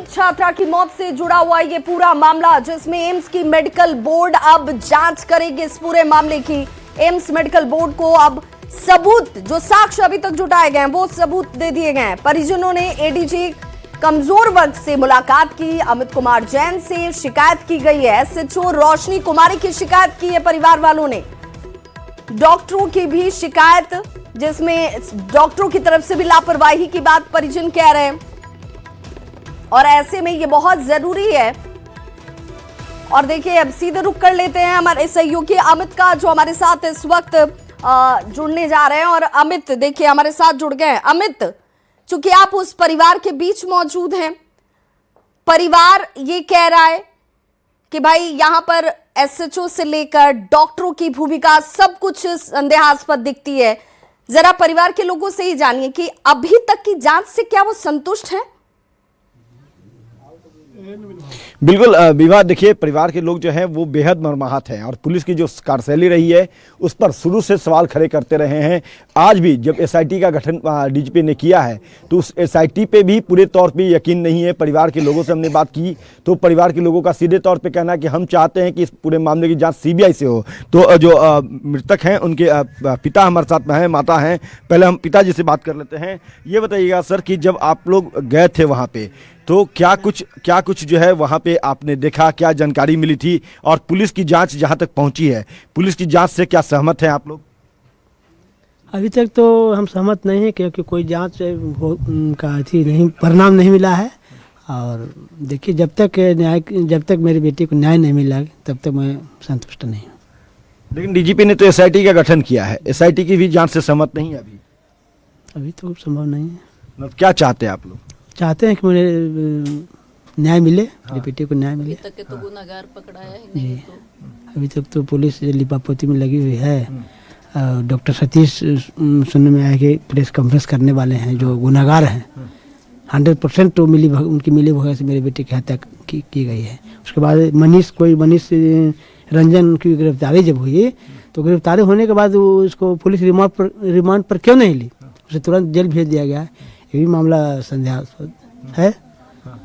NEET छात्रा की मौत से जुड़ा हुआ ये पूरा मामला, जिसमें एम्स की मेडिकल बोर्ड अब जांच करेगी इस पूरे मामले की। एम्स मेडिकल बोर्ड को अब सबूत, जो साक्ष्य अभी तक जुटाए गए हैं, वो सबूत दे दिए गए हैं। परिजनों ने एडीजी कमजोर वर्ग से मुलाकात की। अमित कुमार जैन से शिकायत की गई है। एसएचओ रोशनी कुमारी की शिकायत की है परिवार वालों ने। डॉक्टरों की भी शिकायत, जिसमें डॉक्टरों की तरफ से भी लापरवाही की बात परिजन कह रहे हैं। और ऐसे में ये बहुत जरूरी है। और देखिए, अब सीधे रुक कर लेते हैं हमारे सहयोगी अमित का, जो हमारे साथ इस वक्त जुड़ने जा रहे हैं। और अमित देखिए हमारे साथ जुड़ गए हैं। अमित, चूंकि आप उस परिवार के बीच मौजूद हैं, परिवार ये कह रहा है कि भाई यहां पर एसएचओ से लेकर डॉक्टरों की भूमिका सब कुछ संदेहास्पद दिखती है। जरा परिवार के लोगों से ही जानिए कि अभी तक की जांच से क्या वो संतुष्ट हैं? बिल्कुल विवाद, देखिए परिवार के लोग जो हैं वो बेहद मर्माहत हैं और पुलिस की जो कार्यशैली रही है उस पर शुरू से सवाल खड़े करते रहे हैं। आज भी जब एसआईटी का गठन डीजीपी ने किया है तो उस एसआईटी पे भी पूरे तौर पे यकीन नहीं है। परिवार के लोगों से हमने बात की तो परिवार के लोगों का सीधे तौर पे कहना है कि हम चाहते हैं कि इस पूरे मामले की जाँच सीबीआई से हो। तो जो मृतक हैं उनके पिता हमारे साथ में हैं, माता हैं। पहले हम पिताजी से बात कर लेते हैं। ये बताइएगा सर कि जब आप लोग गए थे वहाँ पे तो क्या कुछ जो है वहाँ पे आपने देखा, क्या जानकारी मिली थी? और पुलिस की जांच जहाँ तक पहुँची है, पुलिस की जांच से क्या सहमत हैं आप लोग? अभी तक तो हम सहमत नहीं हैं, क्योंकि कोई जांच का नहीं परिणाम नहीं मिला है। और देखिए, जब तक मेरी बेटी को न्याय नहीं मिला तब तक मैं संतुष्ट नहीं हूँ। लेकिन डीजीपी ने तो एसआईटी का गठन किया है, एसआईटी की भी जांच से सहमत नहीं है अभी तो संभव नहीं है। मतलब क्या चाहते हैं आप लोग? चाहते हैं कि मुझे न्याय मिले, मेरी बेटी को न्याय मिले। अभी तक के तो गुनाहगार पकड़ा है जी, नहीं तो। अभी तक तो पुलिस लिपापोती में लगी हुई है। डॉक्टर सतीश सुनने में आया कि प्रेस कॉन्फ्रेंस करने वाले हैं जो गुनाहगार हैं। 100% तो उनकी मिली भगत से मेरी बेटी की हत्या की गई है। उसके बाद मनीष रंजन की गिरफ्तारी जब हुई तो गिरफ्तारी होने के बाद वो उसको पुलिस रिमांड पर क्यों नहीं ली, उसे तुरंत जेल भेज दिया गया। ये भी मामला संदेहास्पद है।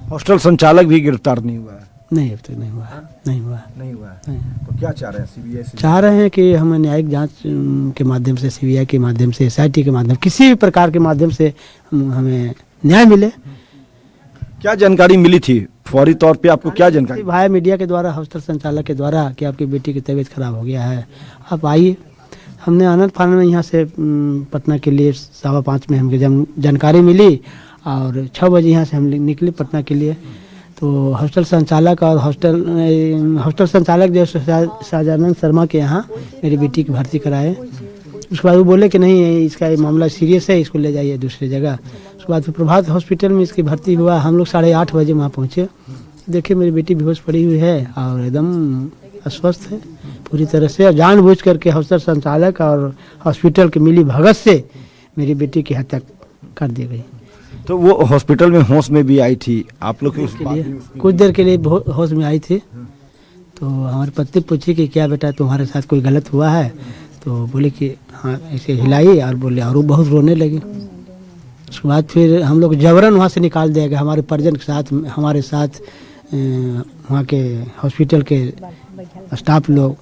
हॉस्टल संचालक भी गिरफ्तार नहीं हुआ है? नहीं, अब तक नहीं हुआ। तो क्या चाह रहे हैं सीबीआई से? चाह रहे हैं कि हमें न्यायिक जांच के माध्यम से, सीबीआई के माध्यम से, एसआईटी के माध्यम, किसी भी प्रकार के माध्यम से हमें न्याय मिले। क्या जानकारी मिली थी फौरी तौर पे आपको? क्या जानकारी भाई मीडिया के द्वारा, हॉस्टल संचालक के द्वारा कि आपकी बेटी की तबीयत खराब हो गया है, आप आइए। हमने आनंद फानन में यहाँ से पटना के लिए 5:15 में हमको जानकारी मिली और 6 बजे यहाँ से हम निकले पटना के लिए। तो हॉस्टल संचालक और हॉस्टल संचालक जो शाहजानंद शर्मा के यहाँ मेरी बेटी की भर्ती कराए। उसके बाद वो बोले कि नहीं, इसका ये मामला सीरियस है, इसको ले जाइए दूसरी जगह। उसके बाद फिर प्रभात हॉस्पिटल में इसकी भर्ती हुआ। हम लोग 8:30 बजे वहाँ पहुँचे। देखिए मेरी बेटी बेहोश पड़ी हुई है और एकदम अस्वस्थ है पूरी तरह से। जानबूझ करके हॉस्टल संचालक और हॉस्पिटल की मिली भगत से मेरी बेटी की हत्या कर दी गई। तो वो हॉस्पिटल में होश में भी आई थी आप लोग? कुछ देर के लिए होश में आई थी। तो हमारी पत्नी पूछी कि क्या बेटा तुम्हारे साथ कोई गलत हुआ है? तो बोले कि हाँ, ऐसे हिलाई और बोले, और वो बहुत रोने लगी। उसके बाद फिर हम लोग जबरन वहाँ से निकाल दिया गया। हमारे परिजन के साथ, हमारे साथ वहाँ के हॉस्पिटल के स्टाफ लोग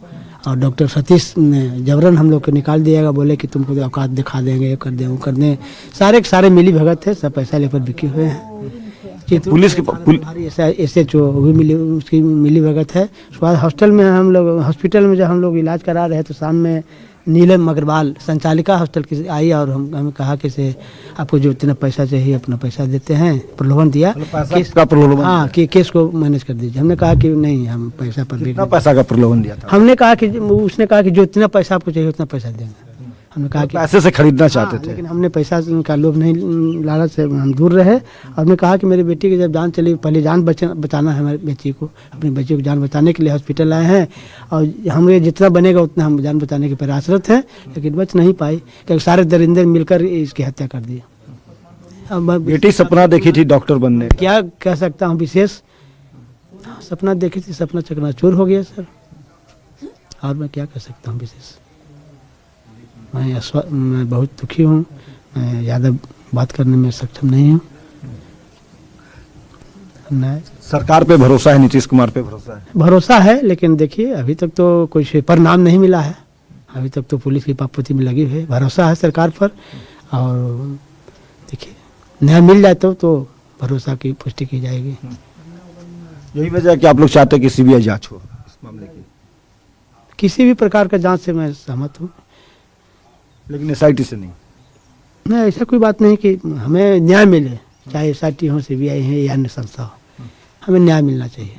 और डॉक्टर सतीश ने जबरन हम लोग को निकाल दिया गया। बोले कि तुमको औकात दिखा देंगे, ये कर दें, वो कर दें। सारे मिली भगत है, सब पैसा लेकर बिके हुए हैं। पुलिस एसएचओ भी मिली, उसकी मिली भगत है। उसके बाद हॉस्टल में हम लोग, हॉस्पिटल में जब हम लोग इलाज करा रहे तो शाम में नीलम अग्रवाल संचालिका हॉस्टल की आई और हमें कहा कि से आपको जो इतना पैसा चाहिए अपना पैसा देते हैं। प्रलोभन दिया, केस का प्रलोभन? हाँ, कि केस को मैनेज कर दीजिए। हमने कहा कि नहीं, हम पैसा पर कितना पैसा का प्रलोभन दिया था? हमने कहा कि उसने कहा कि जो इतना पैसा आपको चाहिए उतना पैसा देंगे। हमने कहा कि पैसे से खरीदना चाहते थे। लेकिन हमने पैसा का लोभ नहीं, लालच से हम दूर रहे। और हमने कहा कि मेरी बेटी की जब जान चली, पहले जान बचाना है हमारी बेटी को। अपनी बेटी को जान बचाने के लिए हॉस्पिटल आए हैं और हमें जितना बनेगा उतना हम जान बचाने के प्रयासरत हैं, लेकिन बच नहीं पाई क्योंकि सारे दरिंदे मिलकर इसकी हत्या कर दी। अब बेटी सपना देखी थी डॉक्टर बनने, क्या कह सकता हूँ, विशेष सपना देखी थी, सपना चकनाचूर हो गया सर। और मैं क्या कर सकता हूँ विशेष। मैं बहुत दुखी हूँ, मैं ज़्यादा बात करने में सक्षम नहीं हूँ। नहीं, सरकार पे भरोसा है, नीतीश कुमार पे भरोसा है? भरोसा है, लेकिन देखिए अभी तक तो कुछ परिणाम नहीं मिला है। अभी तक तो पुलिस की पापोती में लगी हुई है। भरोसा है सरकार पर, और देखिए न्याय मिल जाए तो भरोसा की पुष्टि की जाएगी। यही वजह है कि आप लोग चाहते हैं कि सीबीआई जांच हो इस मामले की? किसी भी प्रकार का जांच से मैं सहमत हूँ। लेकिन एसआईटी से नहीं? नहीं, ऐसा कोई बात नहीं कि हमें न्याय मिले, चाहे एसआईटी हो, सीबीआई है या अन्य संस्था हो, हमें न्याय मिलना चाहिए।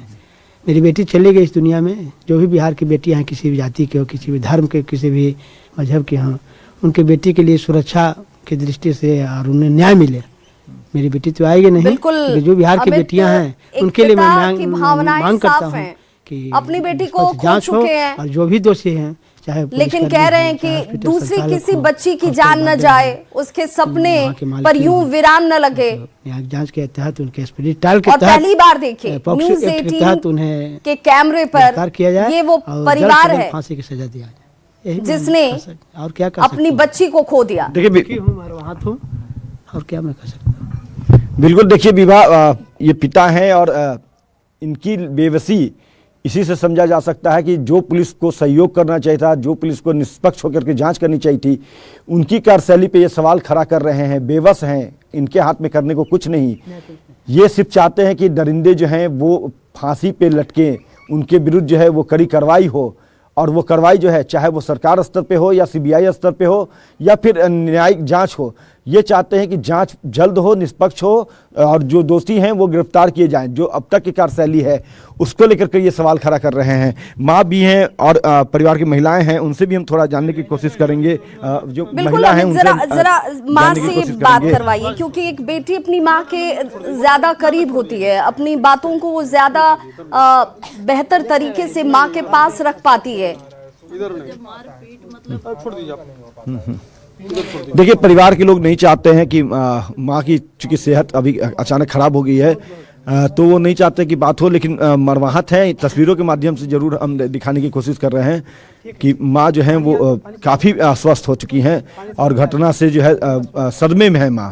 मेरी बेटी चली गई इस दुनिया में, जो भी बिहार की बेटियां हैं, किसी भी जाति के हो, किसी भी धर्म के, किसी भी मजहब के हों, उनके बेटी के लिए सुरक्षा की दृष्टि से और उन्हें न्याय मिले। मेरी बेटी तो आएगी नहीं, बिल्कुल। लेकिन जो बिहार की बेटियां हैं उनके लिए मैं मांग करता हूँ कि अपनी बेटी को खो जांच हो, चुके हैं, और जो भी दोषी हैं, चाहे लेकिन कह रहे हैं कि दूसरी किसी बच्ची की जान न जाए, उसके सपने पर यूं वीरान न लगे। यहाँ जांच के तहत उनके स्पिरिटाल के और तहत पहली बार देखिए पॉक्सो न्यूज़ एक्ट के 18 तहत उन्हें के कैमरे गिरफ्तार पर किया जाए, ये वो और परिवार जल्द से है जल्द फांसी की सजा दिया जाए। यही मैं जिसने कर सकता- और क्या कर अपनी बच्ची को खो दिया। देखिए वहाँ हूँ, और क्या मैं कर सकता हूँ। बिल्कुल, देखिए विवाह ये पिता हैं और इनकी बेबसी इसी से समझा जा सकता है कि जो पुलिस को सहयोग करना चाहिए था, जो पुलिस को निष्पक्ष होकर के जांच करनी चाहिए थी, उनकी कार्यशैली पे ये सवाल खड़ा कर रहे हैं। बेबस हैं, इनके हाथ में करने को कुछ नहीं। ये सिर्फ चाहते हैं कि दरिंदे जो हैं वो फांसी पे लटके, उनके विरुद्ध जो है वो कड़ी कार्रवाई हो, और वो कार्रवाई जो है चाहे वो सरकार स्तर पे हो या सीबीआई स्तर पे हो या फिर न्यायिक जांच हो, ये चाहते हैं कि जांच जल्द हो, निष्पक्ष हो, और जो दोषी हैं वो गिरफ्तार किए जाएं। जो अब तक की कार्यशैली है उसको लेकर के ये सवाल खड़ा कर रहे हैं। माँ भी हैं और परिवार की महिलाएं हैं, उनसे भी हम थोड़ा जानने की कोशिश करेंगे। जो बिल्कुल, महिला हैं अमित, उनसे जरा माँ जानने की से कोशिश बात करेंगे। करवाइए, क्योंकि एक बेटी अपनी माँ के ज्यादा करीब होती है, अपनी बातों को वो ज्यादा बेहतर तरीके से माँ के पास रख पाती है। देखिए, परिवार के लोग नहीं चाहते हैं कि माँ की चूंकि सेहत अभी अचानक खराब हो गई है, तो वो नहीं चाहते कि बात हो, लेकिन मरवाहत है। तस्वीरों के माध्यम से जरूर हम दिखाने की कोशिश कर रहे हैं कि माँ जो है वो काफ़ी स्वस्थ हो चुकी हैं और घटना से जो है सदमे में है माँ।